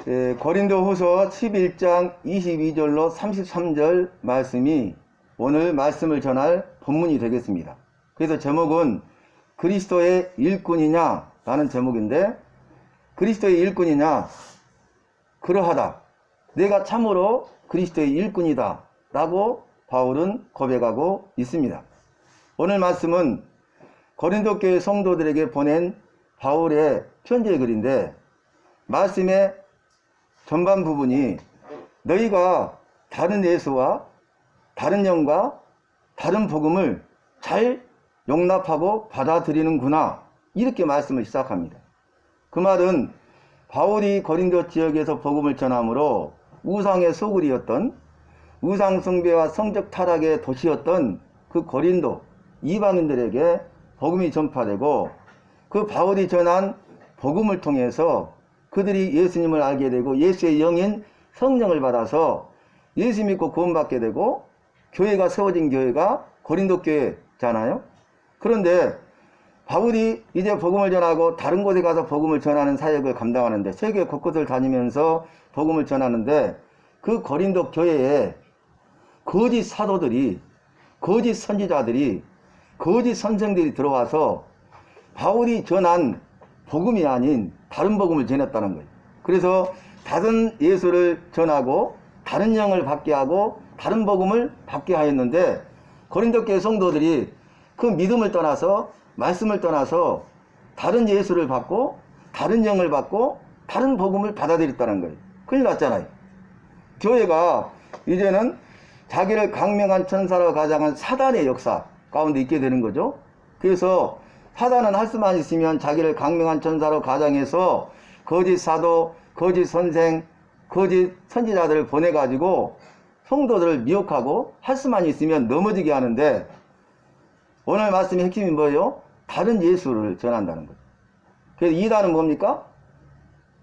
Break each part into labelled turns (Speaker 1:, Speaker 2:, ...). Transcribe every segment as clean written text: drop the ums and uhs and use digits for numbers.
Speaker 1: 고린도후서 11장 22절로 33절 말씀이 오늘 말씀을 전할 본문이 되겠습니다. 그래서 제목은 그리스도의 일꾼이냐 라는 제목인데, 그리스도의 일꾼이냐, 그러하다, 내가 참으로 그리스도의 일꾼이다 라고 바울은 고백하고 있습니다. 오늘 말씀은 고린도 교회 성도들에게 보낸 바울의 편지의 글인데, 말씀의 전반 부분이 너희가 다른 예수와 다른 영과 다른 복음을 잘 용납하고 받아들이는구나, 이렇게 말씀을 시작합니다. 그 말은 바울이 고린도 지역에서 복음을 전함으로 우상의 소굴이었던, 우상 숭배와 성적 타락의 도시였던 그 고린도 이방인들에게 복음이 전파되고, 그 바울이 전한 복음을 통해서 그들이 예수님을 알게 되고 예수의 영인 성령을 받아서 예수 믿고 구원받게 되고, 교회가 세워진 교회가 고린도 교회잖아요. 그런데 바울이 이제 복음을 전하고 다른 곳에 가서 복음을 전하는 사역을 감당하는데, 세계 곳곳을 다니면서 복음을 전하는데, 그 고린도 교회에 거짓 사도들이, 거짓 선지자들이, 거짓 선생들이 들어와서 바울이 전한 복음이 아닌 다른 복음을 전했다는 거예요. 그래서 다른 예수를 전하고 다른 영을 받게 하고 다른 복음을 받게 하였는데, 고린도 교회 성도들이 그 믿음을 떠나서, 말씀을 떠나서 다른 예수를 받고 다른 영을 받고 다른 복음을 받아들였다는 거예요. 큰일 났잖아요. 교회가 이제는 자기를 강명한 천사로 가장한 사단의 역사 가운데 있게 되는 거죠. 그래서 사단은 할 수만 있으면 자기를 강명한 천사로 가장해서 거짓 사도, 거짓 선생, 거짓 선지자들을 보내가지고 성도들을 미혹하고 할 수만 있으면 넘어지게 하는데, 오늘 말씀의 핵심이 뭐예요? 다른 예수를 전한다는 거예요. 그래서 이단은 뭡니까?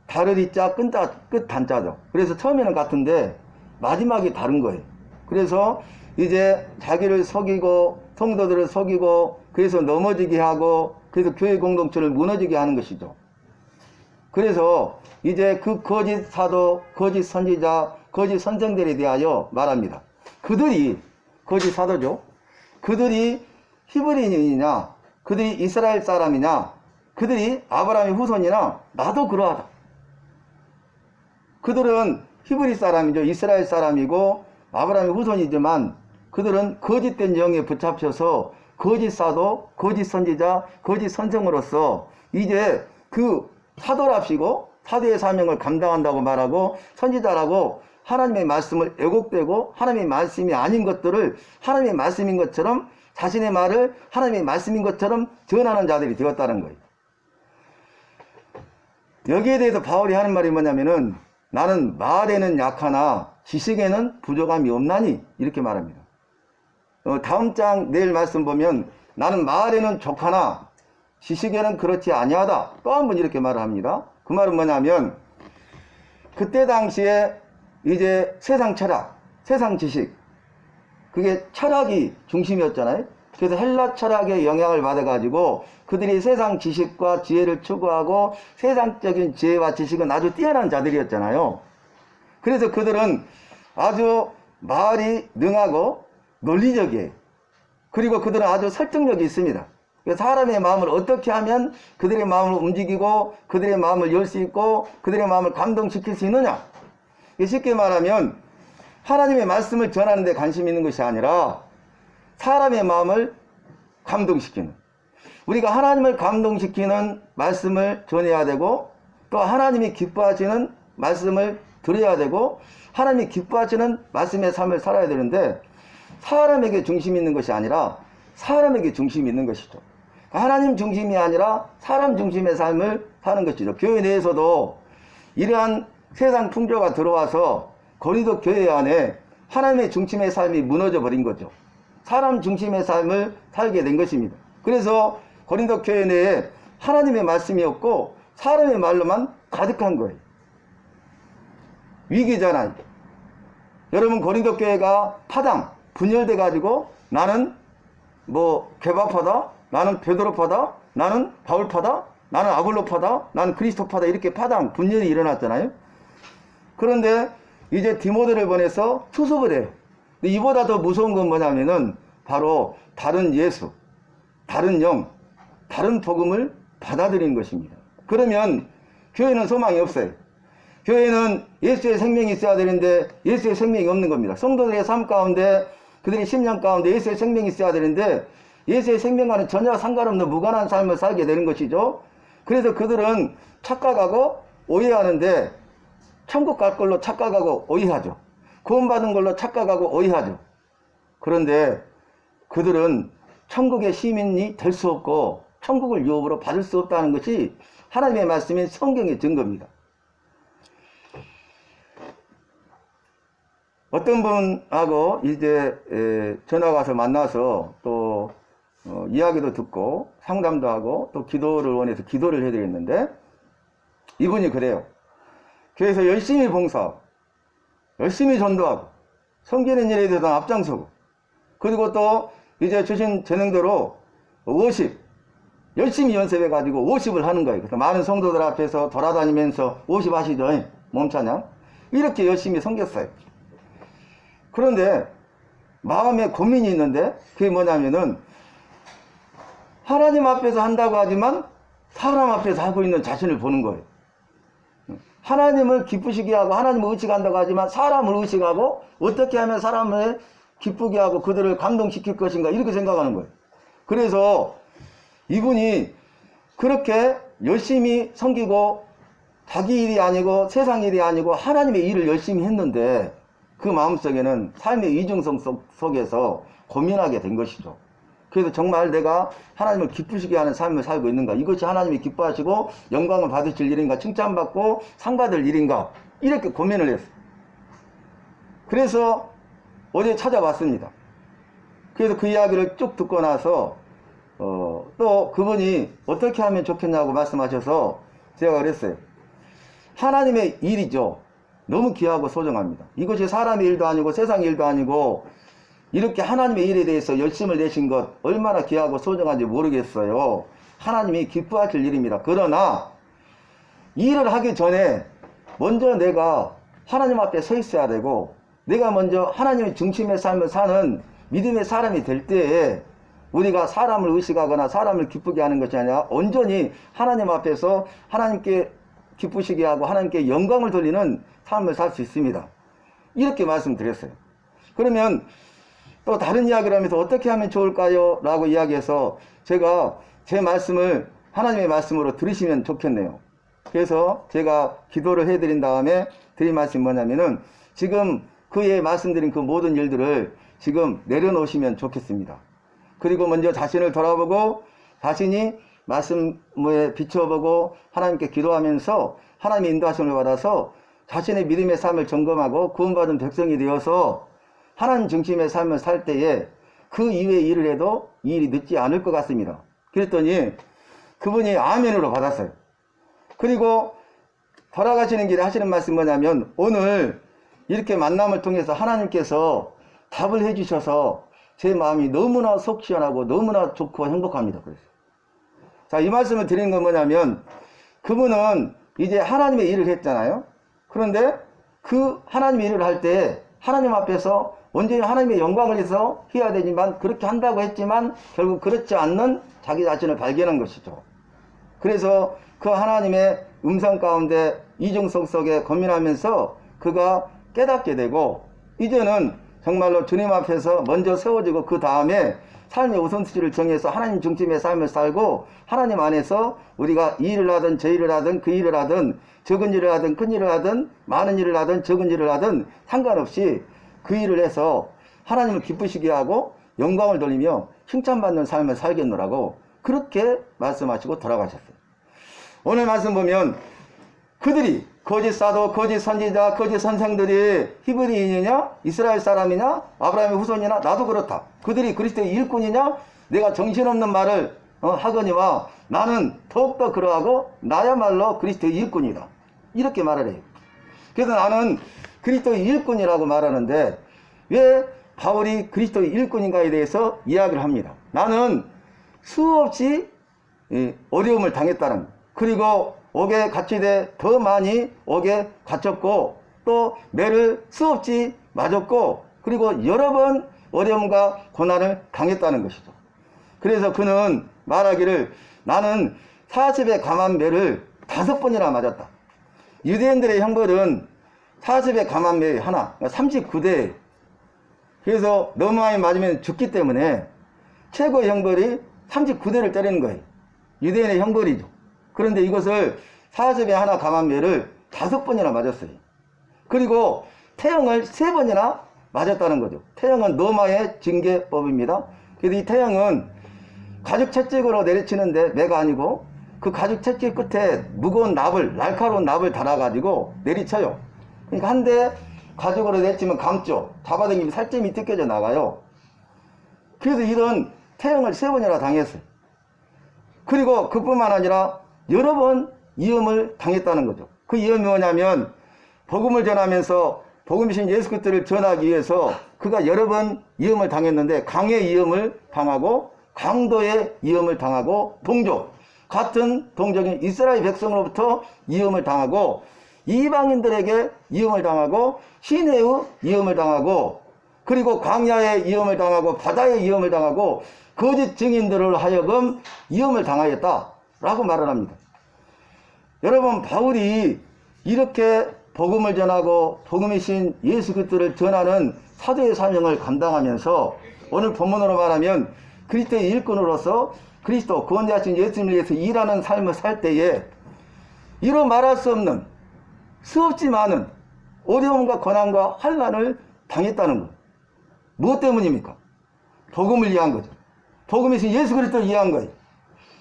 Speaker 1: 다르리 자 끝 단자죠. 그래서 처음에는 같은데 마지막이 다른 거예요. 그래서 이제 자기를 속이고 성도들을 속이고, 그래서 넘어지게 하고, 그래서 교회 공동체를 무너지게 하는 것이죠. 그래서 이제 그 거짓 사도, 거짓 선지자, 거짓 선생들에 대하여 말합니다. 그들이 거짓 사도죠. 그들이 히브리인이냐, 그들이 이스라엘 사람이냐, 그들이 아브라함의 후손이나, 나도 그러하다. 그들은 히브리 사람이죠. 이스라엘 사람이고 아브라함의 후손이지만 그들은 거짓된 영에 붙잡혀서 거짓 사도, 거짓 선지자, 거짓 선생으로서 이제 그 사도랍시고 사도의 사명을 감당한다고 말하고, 선지자라고 하나님의 말씀을 왜곡되고 하나님의 말씀이 아닌 것들을 하나님의 말씀인 것처럼, 자신의 말을 하나님의 말씀인 것처럼 전하는 자들이 되었다는 거예요. 여기에 대해서 바울이 하는 말이 뭐냐면은, 나는 말에는 약하나 지식에는 부족함이 없나니, 이렇게 말합니다. 다음 장 내일 말씀 보면 나는 말에는 족하나 지식에는 그렇지 아니하다, 또 한 번 이렇게 말을 합니다. 그 말은 뭐냐면, 그때 당시에 이제 세상 철학, 세상 지식, 그게 철학이 중심이었잖아요. 그래서 헬라 철학의 영향을 받아가지고 그들이 세상 지식과 지혜를 추구하고 세상적인 지혜와 지식은 아주 뛰어난 자들이었잖아요. 그래서 그들은 아주 말이 능하고 논리적이에요. 그리고 그들은 아주 설득력이 있습니다. 사람의 마음을 어떻게 하면 그들의 마음을 움직이고 그들의 마음을 열 수 있고 그들의 마음을 감동시킬 수 있느냐. 쉽게 말하면 하나님의 말씀을 전하는 데 관심이 있는 것이 아니라 사람의 마음을 감동시키는, 우리가 하나님을 감동시키는 말씀을 전해야 되고, 또 하나님이 기뻐하시는 말씀을 들어야 되고, 하나님이 기뻐하시는 말씀의 삶을 살아야 되는데, 사람에게 중심이 있는 것이 아니라 사람에게 중심이 있는 것이죠. 하나님 중심이 아니라 사람 중심의 삶을 사는 것이죠. 교회 내에서도 이러한 세상 풍조가 들어와서 고린도 교회 안에 하나님의 중심의 삶이 무너져 버린 거죠. 사람 중심의 삶을 살게 된 것입니다. 그래서 고린도 교회 내에 하나님의 말씀이 없고 사람의 말로만 가득한 거예요. 위기잖아요. 여러분, 고린도 교회가 파당, 분열돼 가지고 나는 뭐 개바파다, 나는 베드로파다, 나는 바울파다, 나는 아볼로파다, 나는 그리스도파다, 이렇게 파당, 분열이 일어났잖아요. 그런데 이제 디모데를 보내서 수습을 해요. 근데 이보다 더 무서운 건 뭐냐면은 바로 다른 예수, 다른 영, 다른 복음을 받아들이는 것입니다. 그러면 교회는 소망이 없어요. 교회는 예수의 생명이 있어야 되는데 예수의 생명이 없는 겁니다. 성도들의 삶 가운데, 그들의 심령 가운데 예수의 생명이 있어야 되는데 예수의 생명과는 전혀 상관없는 무관한 삶을 살게 되는 것이죠. 그래서 그들은 착각하고 오해하는데, 천국 갈 걸로 착각하고 오해하죠. 구원받은 걸로 착각하고 오해하죠. 그런데 그들은 천국의 시민이 될 수 없고 천국을 유업으로 받을 수 없다는 것이 하나님의 말씀인 성경의 증거입니다. 어떤 분하고 이제 전화 와서 만나서 또 이야기도 듣고 상담도 하고 또 기도를 원해서 기도를 해드렸는데, 이분이 그래요. 교회에서 열심히 봉사하고 열심히 전도하고 섬기는 일에 대해서 앞장서고, 그리고 또 이제 주신 재능대로 50 열심히 연습해 가지고 50을 하는 거예요. 그래서 많은 성도들 앞에서 돌아다니면서 50 하시죠, 몸찬양. 이렇게 열심히 섬겼어요. 그런데 마음에 고민이 있는데, 그게 뭐냐면은 하나님 앞에서 한다고 하지만 사람 앞에서 하고 있는 자신을 보는 거예요. 하나님을 기쁘시게 하고 하나님을 의식한다고 하지만 사람을 의식하고 어떻게 하면 사람을 기쁘게 하고 그들을 감동시킬 것인가, 이렇게 생각하는 거예요. 그래서 이분이 그렇게 열심히 섬기고 자기 일이 아니고 세상 일이 아니고 하나님의 일을 열심히 했는데 그 마음속에는 삶의 이중성 속에서 고민하게 된 것이죠. 그래서 정말 내가 하나님을 기쁘시게 하는 삶을 살고 있는가, 이것이 하나님이 기뻐하시고 영광을 받으실 일인가, 칭찬받고 상받을 일인가, 이렇게 고민을 했어요. 그래서 어제 찾아왔습니다. 그래서 그 이야기를 쭉 듣고 나서 또 그분이 어떻게 하면 좋겠냐고 말씀하셔서 제가 그랬어요. 하나님의 일이죠. 너무 귀하고 소중합니다. 이것이 사람의 일도 아니고 세상의 일도 아니고 이렇게 하나님의 일에 대해서 열심을 내신 것 얼마나 귀하고 소중한지 모르겠어요. 하나님이 기뻐하실 일입니다. 그러나 일을 하기 전에 먼저 내가 하나님 앞에 서 있어야 되고, 내가 먼저 하나님의 중심의 삶을 사는 믿음의 사람이 될 때에 우리가 사람을 의식하거나 사람을 기쁘게 하는 것이 아니라 온전히 하나님 앞에서 하나님께 기쁘시게 하고 하나님께 영광을 돌리는 삶을 살 수 있습니다. 이렇게 말씀드렸어요. 그러면 또 다른 이야기를 하면서 어떻게 하면 좋을까요? 라고 이야기해서 제가 제 말씀을 하나님의 말씀으로 들으시면 좋겠네요. 그래서 제가 기도를 해드린 다음에 드린 말씀이 뭐냐면은, 지금 그에 말씀드린 그 모든 일들을 지금 내려놓으시면 좋겠습니다. 그리고 먼저 자신을 돌아보고 자신이 말씀에 비춰보고 하나님께 기도하면서 하나님의 인도하심을 받아서 자신의 믿음의 삶을 점검하고 구원받은 백성이 되어서 하나님 중심의 삶을 살 때에 그 이외의 일을 해도 이 일이 늦지 않을 것 같습니다. 그랬더니 그분이 아멘으로 받았어요. 그리고 돌아가시는 길에 하시는 말씀이 뭐냐면, 오늘 이렇게 만남을 통해서 하나님께서 답을 해주셔서 제 마음이 너무나 속 시원하고 너무나 좋고 행복합니다. 그래서 자, 이 말씀을 드리는 건 뭐냐면, 그분은 이제 하나님의 일을 했잖아요. 그런데 그 하나님의 일을 할 때 하나님 앞에서 온전히 하나님의 영광을 위해서 해야 되지만, 그렇게 한다고 했지만 결국 그렇지 않는 자기 자신을 발견한 것이죠. 그래서 그 하나님의 음성 가운데 이중성 속에 고민하면서 그가 깨닫게 되고, 이제는 정말로 주님 앞에서 먼저 세워지고 그 다음에 삶의 우선순위를 정해서 하나님 중심의 삶을 살고, 하나님 안에서 우리가 이 일을 하든 저 일을 하든 그 일을 하든 적은 일을 하든 큰 일을 하든 많은 일을 하든 적은 일을 하든 상관없이 그 일을 해서 하나님을 기쁘시게 하고 영광을 돌리며 칭찬받는 삶을 살겠노라고 그렇게 말씀하시고 돌아가셨어요. 오늘 말씀 보면 그들이 거짓 사도, 거짓 선지자, 거짓 선생들이 히브리인이냐, 이스라엘 사람이냐, 아브라함의 후손이냐, 나도 그렇다. 그들이 그리스도의 일꾼이냐, 내가 정신없는 말을 하거니와 나는 더욱더 그러하고 나야말로 그리스도의 일꾼이다. 이렇게 말을 해요. 그래서 나는 그리스도의 일꾼이라고 말하는데, 왜 바울이 그리스도의 일꾼인가에 대해서 이야기를 합니다. 나는 수없이 어려움을 당했다는, 그리고 옥에 갇히되 더 많이 옥에 갇혔고 또 매를 수없이 맞았고 그리고 여러 번 어려움과 고난을 당했다는 것이죠. 그래서 그는 말하기를 나는 40에 감한 매를 5번이나 맞았다. 유대인들의 형벌은 40에 감한 매 하나, 39대. 그래서 너무 많이 맞으면 죽기 때문에 최고의 형벌이 39대를 때리는 거예요. 유대인의 형벌이죠. 그런데 이것을 40에 하나 감한 매를 5번이나 맞았어요. 그리고 태형을 3번이나 맞았다는 거죠. 태형은 로마의 징계법입니다. 그래서 이 태형은 가죽 채찍으로 내리치는데 매가 아니고 그 가죽 채찍 끝에 무거운 납을, 날카로운 납을 달아가지고 내리쳐요. 그러니까 한 대 가죽으로 내리치면 감죠. 잡아당기면 살점이 뜯겨져 나가요. 그래서 이런 태형을 3번이나 당했어요. 그리고 그뿐만 아니라 여러 번 위험을 당했다는 거죠. 그 위험이 뭐냐면 복음을 전하면서 복음이신 예수 그리스도를 전하기 위해서 그가 여러 번 위험을 당했는데 강의 위험을 당하고 강도의 위험을 당하고 동족, 같은 동족인 이스라엘 백성으로부터 위험을 당하고 이방인들에게 위험을 당하고 시내의 위험을 당하고 그리고 광야의 위험을 당하고 바다의 위험을 당하고 거짓 증인들을 하여금 위험을 당하였다라고 말을 합니다. 여러분 바울이 이렇게 복음을 전하고 복음이신 예수 그리스도를 전하는 사도의 사명을 감당하면서 오늘 본문으로 말하면 그리스도의 일꾼으로서 그리스도 구원자신 예수님을 위해서 일하는 삶을 살 때에 이루 말할 수 없는 수없이 많은 어려움과 고난과 환난을 당했다는 것. 무엇 때문입니까? 복음을 위한 거죠. 복음이신 예수 그리스도를 위한 거예요.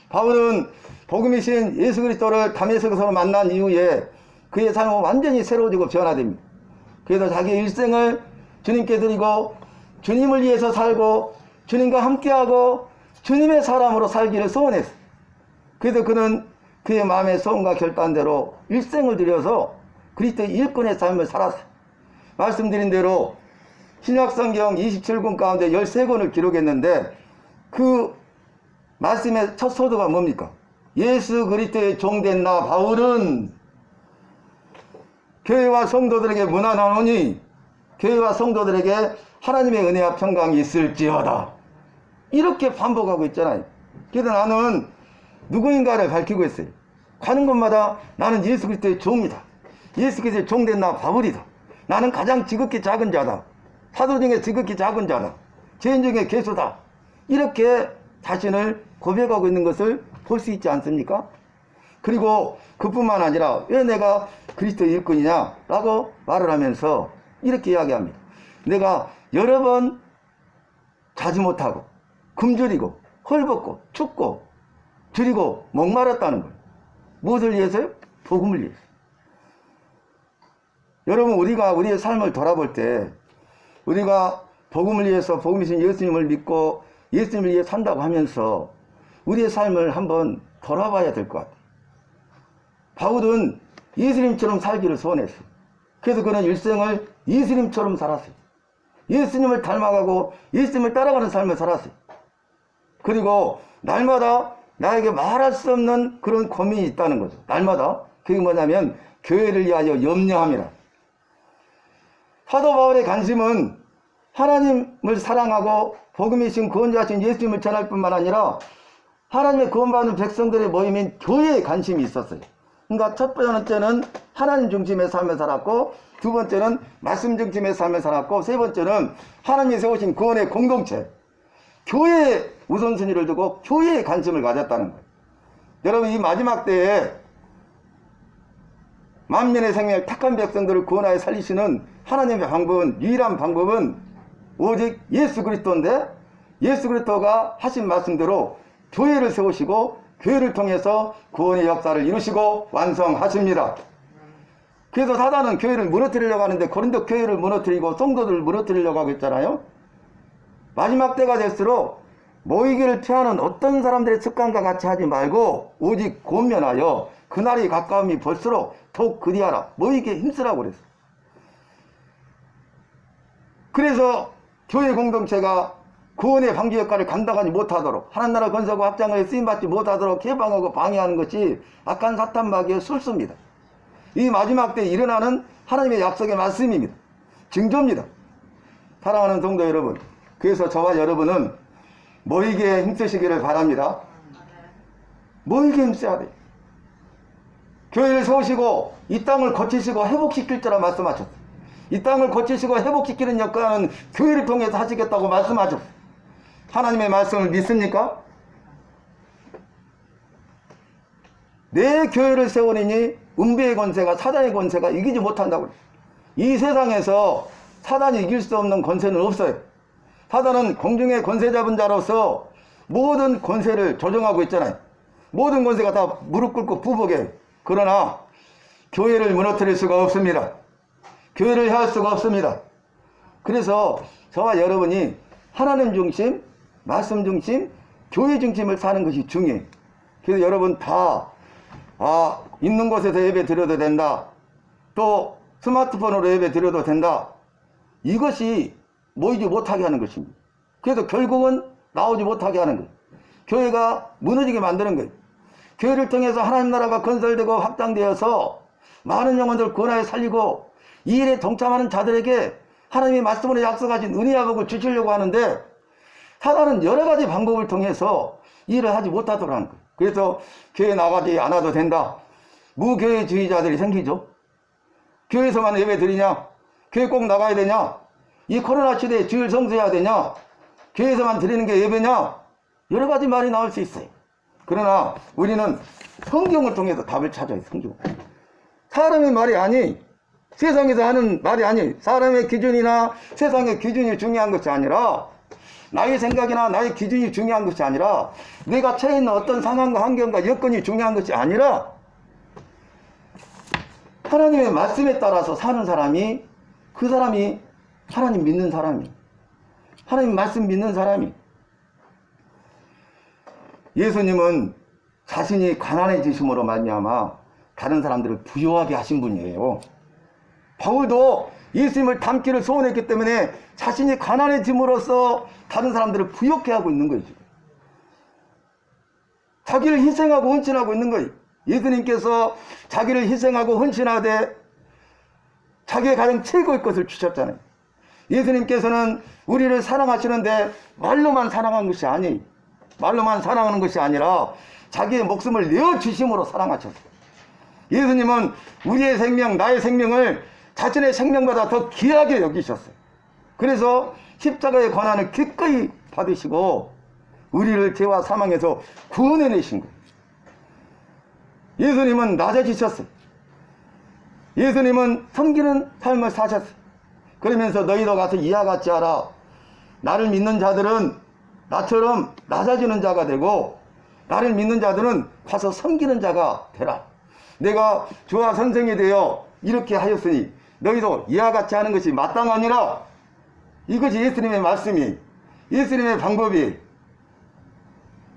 Speaker 1: 바울은 복음이신 예수 그리스도를 다메섹에서 만난 이후에 그의 삶은 완전히 새로워지고 변화됩니다. 그래서 자기 일생을 주님께 드리고 주님을 위해서 살고 주님과 함께하고 주님의 사람으로 살기를 소원했어요. 그래서 그는 그의 마음의 소원과 결단대로 일생을 들여서 그리스도의 일꾼의 삶을 살았어요. 말씀드린 대로 신약성경 27권 가운데 13권을 기록했는데 그 말씀의 첫 소도가 뭡니까? 예수 그리스도의 종된 나 바울은 교회와 성도들에게 문안하노니 교회와 성도들에게 하나님의 은혜와 평강이 있을지어다. 이렇게 반복하고 있잖아요. 그래서 나는 누구인가를 밝히고 있어요. 가는 곳마다 나는 예수 그리스도의 종이다. 예수 그리스도의 종된 나 바울이다. 나는 가장 지극히 작은 자다. 사도 중에 지극히 작은 자다. 죄인 중에 괴수다. 이렇게 자신을 고백하고 있는 것을 볼 수 있지 않습니까? 그리고 그뿐만 아니라 왜 내가 그리스도의 일꾼이냐 라고 말을 하면서 이렇게 이야기합니다. 내가 여러 번 자지 못하고 굶주리고 헐벗고 춥고 줄이고 목마랐다는 거예요. 무엇을 위해서요? 복음을 위해서. 여러분 우리가 우리의 삶을 돌아볼 때 우리가 복음을 위해서 복음이신 예수님을 믿고 예수님을 위해 산다고 하면서 우리의 삶을 한번 돌아봐야 될 것 같아요. 바울은 예수님처럼 살기를 소원했어요. 그래서 그는 일생을 예수님처럼 살았어요. 예수님을 닮아가고 예수님을 따라가는 삶을 살았어요. 그리고 날마다 나에게 말할 수 없는 그런 고민이 있다는 거죠. 날마다. 그게 뭐냐면 교회를 위하여 염려함이라. 사도 바울의 관심은 하나님을 사랑하고 복음이신 구원자신 예수님을 전할 뿐만 아니라 하나님의 구원받는 백성들의 모임인 교회에 관심이 있었어요. 그러니까 첫 번째는 하나님 중심의 삶을 살았고 두 번째는 말씀 중심의 삶을 살았고 세 번째는 하나님이 세우신 구원의 공동체 교회에 우선순위를 두고 교회에 관심을 가졌다는 거예요. 여러분 이 마지막 때에 만민의 생명을 택한 백성들을 구원하여 살리시는 하나님의 방법은 유일한 방법은 오직 예수 그리스도인데 예수 그리스도가 하신 말씀대로 교회를 세우시고 교회를 통해서 구원의 역사를 이루시고 완성하십니다. 그래서 사단은 교회를 무너뜨리려고 하는데 고린도 교회를 무너뜨리고 성도들을 무너뜨리려고 하고 있잖아요. 마지막 때가 될수록 모이기를 피하는 어떤 사람들의 습관과 같이 하지 말고 오직 권면하여 그날이 가까움이 볼수록 더욱 그리하라. 모이기에 힘쓰라고 그랬어요. 그래서 교회 공동체가 구원의 방지 역할을 감당하지 못하도록 하나님 나라 건설과 확장을 쓰임받지 못하도록 개방하고 방해하는 것이 악한 사탄 마귀의 술수입니다. 이 마지막 때 일어나는 하나님의 약속의 말씀입니다. 징조입니다. 사랑하는 성도 여러분, 그래서 저와 여러분은 모이기에 힘쓰시기를 바랍니다. 모이기에 힘써야 돼요. 교회를 세우시고 이 땅을 고치시고 회복시킬 줄라 말씀하셨어요. 이 땅을 고치시고 회복시키는 역할은 교회를 통해서 하시겠다고 말씀하셨어요. 하나님의 말씀을 믿습니까? 내 교회를 세우니 음부의 권세가, 사단의 권세가 이기지 못한다고. 이 세상에서 사단이 이길 수 없는 권세는 없어요. 사단은 공중의 권세 잡은 자로서 모든 권세를 조정하고 있잖아요. 모든 권세가 다 무릎 꿇고 부복해. 그러나 교회를 무너뜨릴 수가 없습니다. 교회를 해할 수가 없습니다. 그래서 저와 여러분이 하나님 중심, 말씀 중심, 교회 중심을 사는 것이 중요해요. 그래서 여러분 다 있는 곳에서 예배 드려도 된다. 또 스마트폰으로 예배 드려도 된다. 이것이 모이지 못하게 하는 것입니다. 그래서 결국은 나오지 못하게 하는 거예요. 교회가 무너지게 만드는 거예요. 교회를 통해서 하나님 나라가 건설되고 확장되어서 많은 영혼들 구원하여 살리고 이 일에 동참하는 자들에게 하나님의 말씀으로 약속하신 은혜와 복을 주시려고 하는데 사단은 여러 가지 방법을 통해서 이 일을 하지 못하도록 하는 거예요. 그래서 교회 나가지 않아도 된다. 무교회주의자들이 생기죠. 교회에서만 예배 드리냐? 교회 꼭 나가야 되냐? 이 코로나 시대에 주일 성수해야 되냐? 교회에서만 드리는 게 예배냐? 여러 가지 말이 나올 수 있어요. 그러나 우리는 성경을 통해서 답을 찾아요. 성경. 사람의 말이 아니, 세상에서 하는 말이 아니, 사람의 기준이나 세상의 기준이 중요한 것이 아니라 나의 생각이나 나의 기준이 중요한 것이 아니라 내가 처해 있는 어떤 상황과 환경과 여건이 중요한 것이 아니라 하나님의 말씀에 따라서 사는 사람이, 그 사람이 하나님 믿는 사람이, 하나님 말씀 믿는 사람이. 예수님은 자신이 가난해지심으로 말미암아 다른 사람들을 부유하게 하신 분이에요. 바울도 예수님을 닮기를 소원했기 때문에 자신이 가난해짐으로써 다른 사람들을 부욕해 하고 있는 거죠. 자기를 희생하고 헌신하고 있는 거예요. 예수님께서 자기를 희생하고 헌신하되 자기의 가장 최고의 것을 주셨잖아요. 예수님께서는 우리를 사랑하시는데 말로만 사랑한 것이 아니에요. 말로만 사랑하는 것이 아니라 자기의 목숨을 내어주심으로 사랑하셨어요. 예수님은 우리의 생명, 나의 생명을 자신의 생명보다 더 귀하게 여기셨어요. 그래서 십자가의 권한을 기꺼이 받으시고 우리를 죄와 사망에서 구원해내신 거예요. 예수님은 낮아지셨어요. 예수님은 섬기는 삶을 사셨어요. 그러면서 너희도 가서 이와 같이 하라. 나를 믿는 자들은 나처럼 낮아지는 자가 되고 나를 믿는 자들은 가서 섬기는 자가 되라. 내가 주와 선생이 되어 이렇게 하였으니 너희도 이와 같이 하는 것이 마땅하니라. 이것이 예수님의 말씀이, 예수님의 방법이.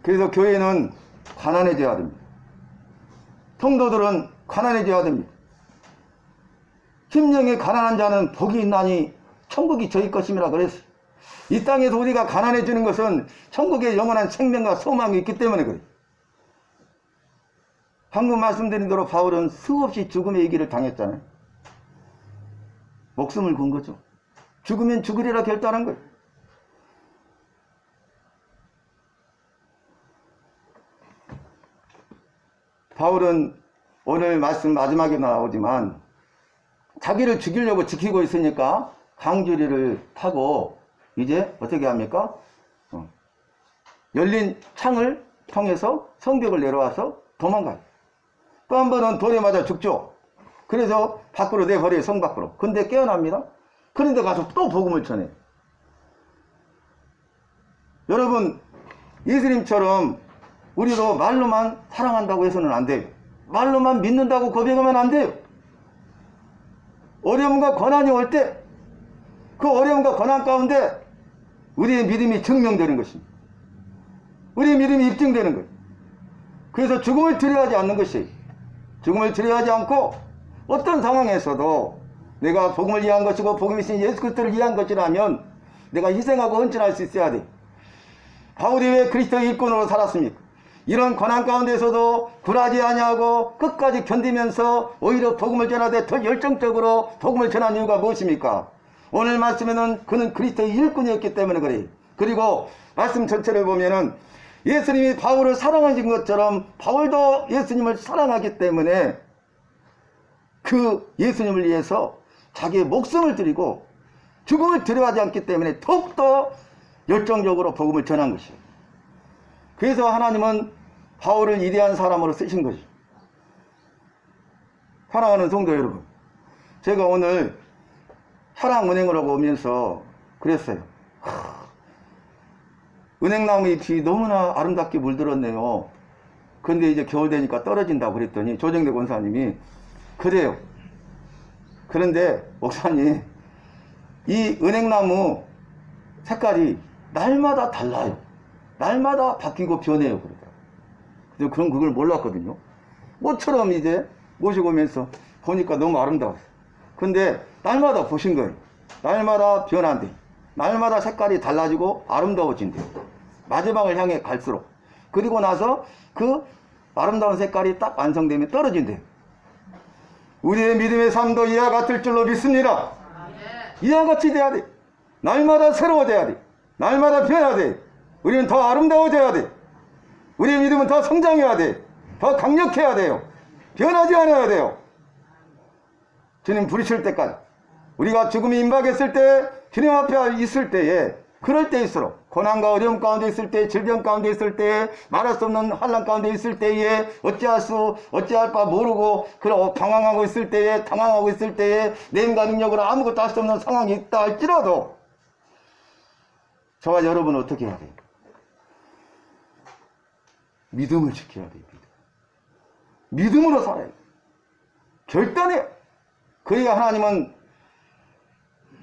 Speaker 1: 그래서 교회는 가난해져야 됩니다. 성도들은 가난해져야 됩니다. 심령이 가난한 자는 복이 있나니 천국이 저희 것임이라 그랬어요. 이 땅에서 우리가 가난해지는 것은 천국의 영원한 생명과 소망이 있기 때문에 그래요. 방금 말씀드린 대로 바울은 수없이 죽음의 얘기를 당했잖아요. 목숨을 건 거죠. 죽으면 죽으리라 결단한 거예요. 바울은 오늘 말씀 마지막에 나오지만 자기를 죽이려고 지키고 있으니까 강주리를 타고 이제 어떻게 합니까? 열린 창을 통해서 성벽을 내려와서 도망가요. 또 한 번은 돌에 맞아 죽죠. 그래서 밖으로 내버려요. 성 밖으로. 근데 깨어납니다. 그런데 가서 또 복음을 전해요. 여러분, 예수님처럼 우리도 말로만 사랑한다고 해서는 안 돼요. 말로만 믿는다고 고백하면 안 돼요. 어려움과 고난이 올 때 그 어려움과 고난 가운데 우리의 믿음이 증명되는 것입니다. 우리의 믿음이 입증되는 거예요. 그래서 죽음을 두려워하지 않는 것이, 죽음을 두려워하지 않고 어떤 상황에서도 내가 복음을 위한 것이고 복음이 있으니 예수 그리스도를 위한 것이라면 내가 희생하고 헌신할 수 있어야 돼. 바울이 왜 그리스도의 일꾼으로 살았습니까? 이런 고난 가운데서도 굴하지 아니하고 끝까지 견디면서 오히려 복음을 전하되 더 열정적으로 복음을 전한 이유가 무엇입니까? 오늘 말씀에는 그는 그리스도의 일꾼이었기 때문에 그래. 그리고 말씀 전체를 보면은 예수님이 바울을 사랑하신 것처럼 바울도 예수님을 사랑하기 때문에 그 예수님을 위해서 자기의 목숨을 드리고 죽음을 두려워하지 않기 때문에 더욱더 열정적으로 복음을 전한 것이에요. 그래서 하나님은 바울을 위대한 사람으로 쓰신 것이죠. 사랑하는 성도 여러분, 제가 오늘 사랑은행을 하고 오면서 그랬어요. 은행나무 잎이 너무나 아름답게 물들었네요. 근데 이제 겨울 되니까 떨어진다고 그랬더니 조정대 권사님이 그래요. 그런데 목사님, 이 은행나무 색깔이 날마다 달라요. 날마다 바뀌고 변해요. 그러더라고요. 그런 그걸 몰랐거든요. 모처럼 이제 모시고 오면서 보니까 너무 아름다웠어요. 근데 날마다 보신 거예요. 날마다 변한대. 날마다 색깔이 달라지고 아름다워진대요. 마지막을 향해 갈수록. 그리고 나서 그 아름다운 색깔이 딱 완성되면 떨어진대요. 우리의 믿음의 삶도 이와 같을 줄로 믿습니다. 이와 같이 돼야 돼. 날마다 새로워져야 돼. 날마다 변해야 돼. 우리는 더 아름다워져야 돼. 우리의 믿음은 더 성장해야 돼. 더 강력해야 돼요. 변하지 않아야 돼요. 주님 부르실 때까지. 우리가 죽음이 임박했을 때, 주님 앞에 있을 때에, 그럴 때일수록 고난과 어려움 가운데 있을 때, 질병 가운데 있을 때, 말할 수 없는 환난 가운데 있을 때에 어찌할 바 모르고 방황하고 있을 때에, 당황하고 있을 때에, 내 인간 능력으로 아무것도 할 수 없는 상황이 있다 할지라도 저와 여러분은 어떻게 해야 돼요? 믿음을 지켜야 돼요. 믿음으로 살아야 돼요. 결단해요. 그래야 하나님은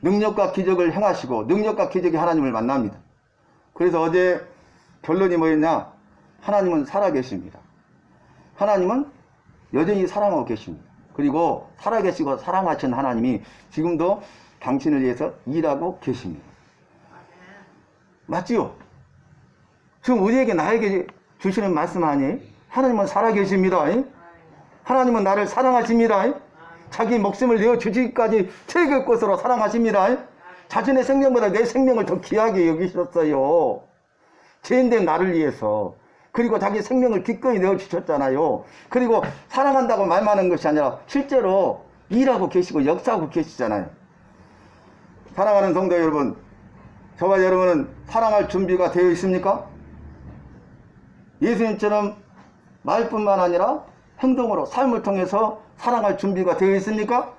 Speaker 1: 능력과 기적을 행하시고 능력과 기적이 하나님을 만납니다. 그래서 어제 결론이 뭐였냐? 하나님은 살아계십니다. 하나님은 여전히 사랑하고 계십니다. 그리고 살아계시고 사랑하신 하나님이 지금도 당신을 위해서 일하고 계십니다. 맞지요? 지금 우리에게 나에게 주시는 말씀 아니에요? 하나님은 살아계십니다. 하나님은 나를 사랑하십니다. 자기 목숨을 내어주기까지 최고의 것으로 사랑하십니다. 자신의 생명보다 내 생명을 더 귀하게 여기셨어요. 죄인된 나를 위해서. 그리고 자기 생명을 기꺼이 내어주셨잖아요. 그리고 사랑한다고 말만 하는 것이 아니라 실제로 일하고 계시고 역사하고 계시잖아요. 사랑하는 성도 여러분, 저와 여러분은 사랑할 준비가 되어 있습니까? 예수님처럼 말뿐만 아니라 행동으로 삶을 통해서 사랑할 준비가 되어 있습니까?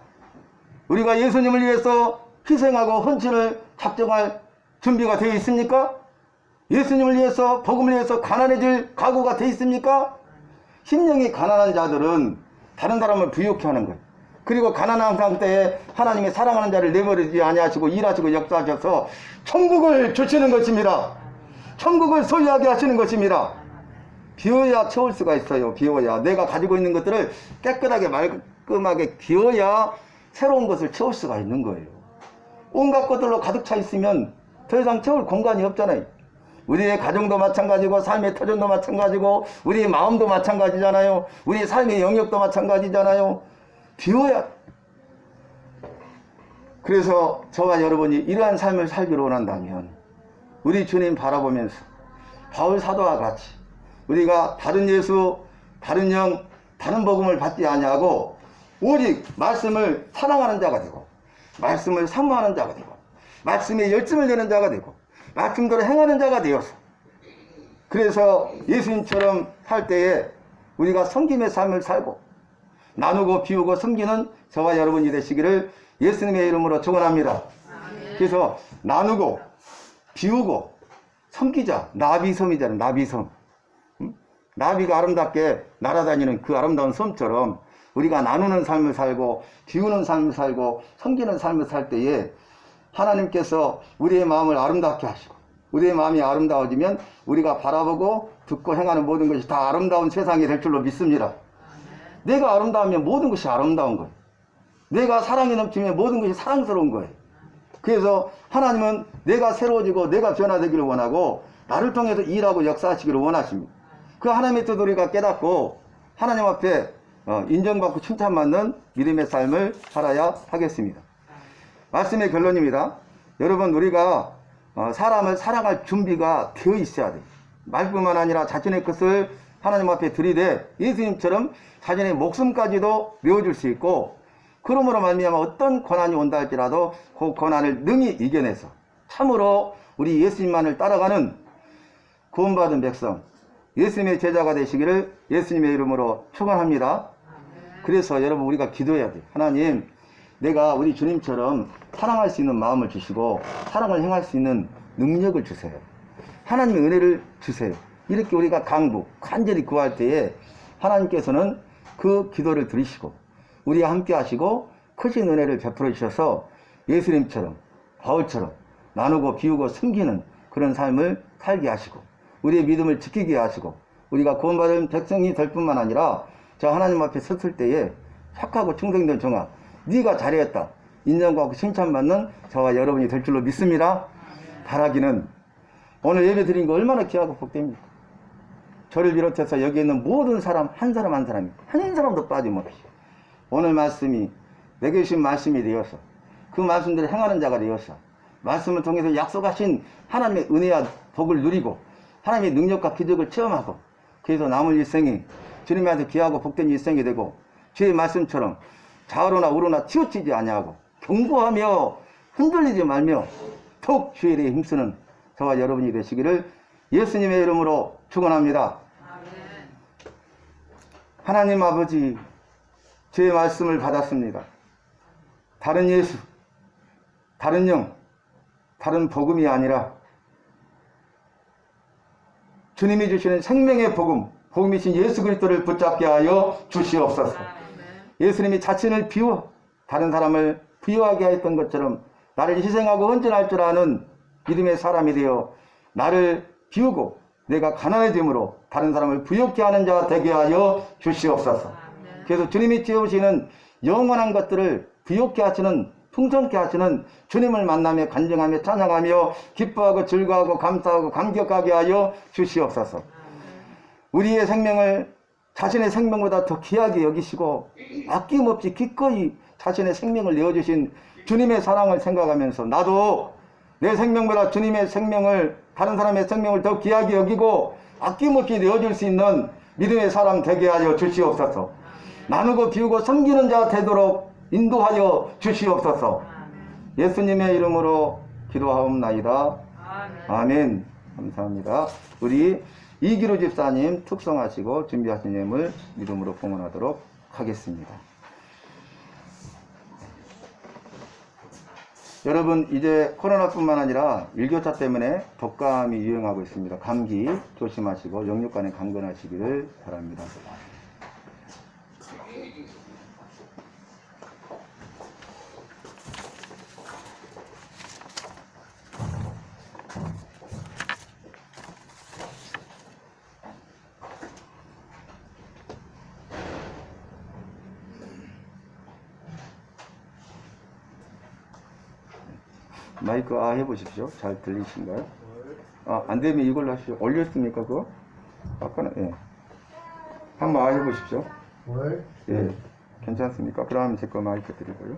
Speaker 1: 우리가 예수님을 위해서 희생하고 헌신을 작정할 준비가 되어 있습니까? 예수님을 위해서 복음을 위해서 가난해질 각오가 되어 있습니까? 심령이 가난한 자들은 다른 사람을 부욕해 하는 거예요. 그리고 가난한 상태에 하나님의 사랑하는 자를 내버리지 아니하시고 일하시고 역사하셔서 천국을 주시는 것입니다. 천국을 소유하게 하시는 것입니다. 비워야 채울 수가 있어요. 비워야. 내가 가지고 있는 것들을 깨끗하게 말끔하게 비워야 새로운 것을 채울 수가 있는 거예요. 온갖 것들로 가득 차 있으면 더 이상 채울 공간이 없잖아요. 우리의 가정도 마찬가지고 삶의 터전도 마찬가지고 우리의 마음도 마찬가지잖아요. 우리의 삶의 영역도 마찬가지잖아요. 비워야. 그래서 저와 여러분이 이러한 삶을 살기를 원한다면 우리 주님 바라보면서 바울 사도와 같이 우리가 다른 예수, 다른 영, 다른 복음을 받지 아니하고 오직 말씀을 사랑하는 자가 되고 말씀을 사모하는 자가 되고 말씀에 열심을 내는 자가 되고 말씀대로 행하는 자가 되어서 그래서 예수님처럼 살 때에 우리가 섬김의 삶을 살고 나누고 비우고 섬기는 저와 여러분이 되시기를 예수님의 이름으로 축원합니다. 그래서 나누고 비우고 섬기자. 나비섬이잖아요. 나비섬. 나비가 아름답게 날아다니는 그 아름다운 섬처럼 우리가 나누는 삶을 살고 비우는 삶을 살고 섬기는 삶을 살 때에 하나님께서 우리의 마음을 아름답게 하시고 우리의 마음이 아름다워지면 우리가 바라보고 듣고 행하는 모든 것이 다 아름다운 세상이 될 줄로 믿습니다. 내가 아름다우면 모든 것이 아름다운 거예요. 내가 사랑이 넘치면 모든 것이 사랑스러운 거예요. 그래서 하나님은 내가 새로워지고 내가 변화되기를 원하고 나를 통해서 일하고 역사하시기를 원하십니다. 그 하나님의 뜻 우리가 깨닫고 하나님 앞에 인정받고 칭찬받는 믿음의 삶을 살아야 하겠습니다. 말씀의 결론입니다. 여러분, 우리가 사람을 사랑할 준비가 되어 있어야 돼요. 말뿐만 아니라 자신의 것을 하나님 앞에 들이대 예수님처럼 자신의 목숨까지도 내어줄 수 있고, 그러므로 말미암아 어떤 고난이 온다 할지라도 그 고난을 능히 이겨내서 참으로 우리 예수님만을 따라가는 구원받은 백성, 예수님의 제자가 되시기를 예수님의 이름으로 축원합니다. 그래서 여러분, 우리가 기도해야 돼요. 하나님, 내가 우리 주님처럼 사랑할 수 있는 마음을 주시고 사랑을 행할 수 있는 능력을 주세요. 하나님의 은혜를 주세요. 이렇게 우리가 간절히 구할 때에 하나님께서는 그 기도를 들으시고 우리와 함께 하시고 크신 은혜를 베풀어 주셔서 예수님처럼 바울처럼 나누고 비우고 섬기는 그런 삶을 살게 하시고 우리의 믿음을 지키게 하시고 우리가 구원받은 백성이 될 뿐만 아니라 저 하나님 앞에 섰을 때에 착하고 충성된 종아, 네가 잘했다 인정받고 칭찬받는 저와 여러분이 될 줄로 믿습니다. 바라기는 오늘 예배 드린 거 얼마나 귀하고 복됩니까? 저를 비롯해서 여기 있는 모든 사람 한 사람 한 사람이 한 사람도 빠짐없이 오늘 말씀이 내게 주신 말씀이 되어서 그 말씀대로 행하는 자가 되어서 말씀을 통해서 약속하신 하나님의 은혜와 복을 누리고 하나님의 능력과 기적을 체험하고 그래서 남을 일생이 주님한테 귀하고 복된 일생이 되고 주의 말씀처럼 좌우로나 우로나 치우치지 아니하고 경고하며 흔들리지 말며 더욱 주의 일에 힘쓰는 저와 여러분이 되시기를 예수님의 이름으로 축원합니다. 하나님 아버지, 주의 말씀을 받았습니다. 다른 예수, 다른 영, 다른 복음이 아니라 주님이 주시는 생명의 복음, 복음이신 예수 그리스도를 붙잡게 하여 주시옵소서. 예수님이 자신을 비워 다른 사람을 부여하게 하였던 것처럼 나를 희생하고 헌신할 줄 아는 믿음의 사람이 되어 나를 비우고 내가 가난해짐으로 다른 사람을 부욕케 하는 자 되게 하여 주시옵소서. 그래서 주님이 지으시는 영원한 것들을 부욕케 하시는 풍성케 하시는 주님을 만나며 간증하며 찬양하며 기뻐하고 즐거워하고 감사하고 감격하게 하여 주시옵소서. 우리의 생명을 자신의 생명보다 더 귀하게 여기시고 아낌없이 기꺼이 자신의 생명을 내어주신 주님의 사랑을 생각하면서 나도 내 생명보다 주님의 생명을 다른 사람의 생명을 더 귀하게 여기고 아낌없이 내어줄 수 있는 믿음의 사람 되게 하여 주시옵소서. 나누고 비우고 섬기는 자 되도록 인도하여 주시옵소서. 예수님의 이름으로 기도하옵나이다. 아멘. 감사합니다. 우리 이기루 집사님 특성하시고 준비하신 예물 믿음으로 봉헌하도록 하겠습니다. 여러분, 이제 코로나뿐만 아니라 일교차 때문에 독감이 유행하고 있습니다. 감기 조심하시고 영육간에 강건하시기를 바랍니다. 마이크 해보십시오. 잘 들리신가요? 안 되면 이걸로 하시죠. 올렸습니까, 그거? 아까는, 예. 한번 해보십시오. 예. 괜찮습니까? 그럼 제 거 마이크 드리고요.